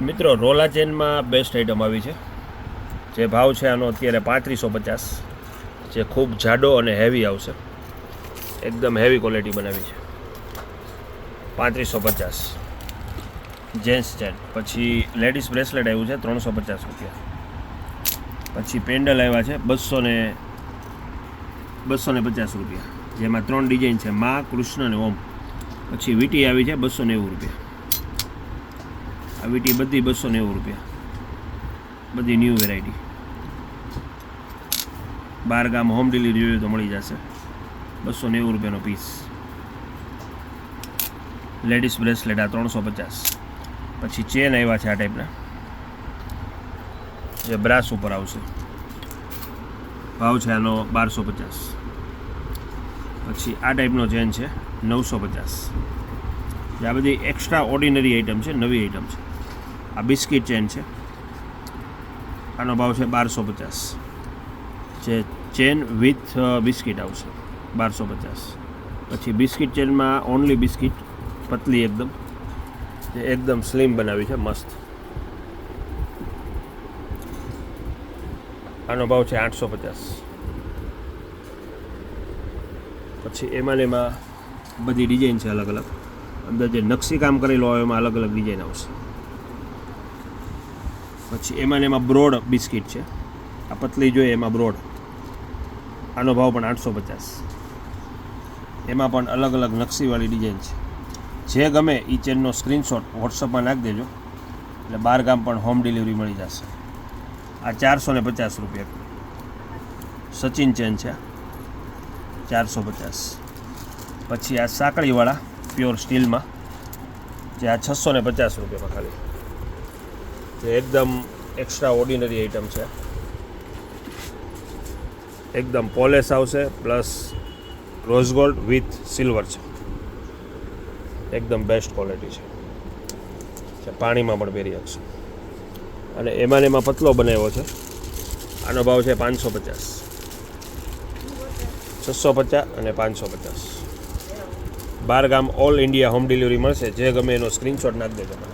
મિત્રો Rola ચેનમાં best item આવી છે. જે ભાવ છે આનો અત્યારે 3550, જે ખૂબ જાડો અને હેવી આવશે. એકદમ હેવી ક્વોલિટી બનાવી છે. 3550 જેન્ટ્સ ચેન. પછી લેડીઝ બ્રેસલેટ આવ્યું છે 350 રૂપિયા. પછી પેન્ડલ આવ્યા છે 250 રૂપિયા, જેમાં 3 ડિઝાઇન છે, મા, કૃષ્ણ અને ઓમ. પછી વીટી આવી છે 290 રૂપિયા. આ વીટી બધી 290 રૂપિયા, બધી ન્યૂ વેરાયટી. 12 ગામ હોમ ડિલિવરી જોઈએ તો મળી જશે. 290 રૂપિયાનો પીસ. લેડીઝ બ્રેસલેટ આ 350. પછી ચેન આવ્યા છે આ ટાઈપના, જે બ્રાસ ઉપર આવશે. ભાવ છે આનો 1250. પછી આ ટાઈપનો ચેન છે 950. આ બધી એક્સ્ટ્રા ઓર્ડિનરી આઇટમ છે, નવી આઇટમ છે. આ બિસ્કિટ ચેન છે, આનો ભાવ છે 1250. જે ચેન વિથ બિસ્કિટ આવશે 1250. પછી બિસ્કિટ ચેનમાં ઓનલી બિસ્કિટ, પતલી એકદમ, જે એકદમ સ્લિમ બનાવી છે, મસ્ત. આનો ભાવ છે 850. પછી એમાં બધી ડિઝાઇન છે અલગ અલગ. અંદર જે નકશી કામ કરેલો હોય એમાં અલગ અલગ ડિઝાઇન આવશે. પછી એમાં બ્રોડ બિસ્કિટ છે, આ પતલી જોઈએ એમાં બ્રોડ. આનો ભાવ પણ 850. એમાં પણ અલગ અલગ નકશીવાળી ડિઝાઇન છે. જે ગમે એ ચેનનો સ્ક્રીનશોટ વોટ્સઅપમાં નાખી દેજો, એટલે 12 ગામ પણ હોમ ડિલિવરી મળી જશે. આ 450 રૂપિયા સચિન ચેન છે, 450. પછી આ સાંકળીવાળા પ્યોર સ્ટીલમાં, જે આ 650 રૂપિયામાં ખાલી, જે એકદમ એક્સ્ટ્રા ઓર્ડિનરી આઇટમ છે. એકદમ પોલેસ આવશે, plus rose gold with silver છે. એકદમ બેસ્ટ ક્વોલિટી છે. પાણીમાં પણ પહેરી શકશે. અને એમાં પતલો બનાવ્યો છે. આનો ભાવ છે 550, 650 અને 550. 12 ગામ ઓલ ઇન્ડિયા હોમ ડિલિવરી મળશે. જે ગમે એનો સ્ક્રીનશોટ નાખી દેજો મને.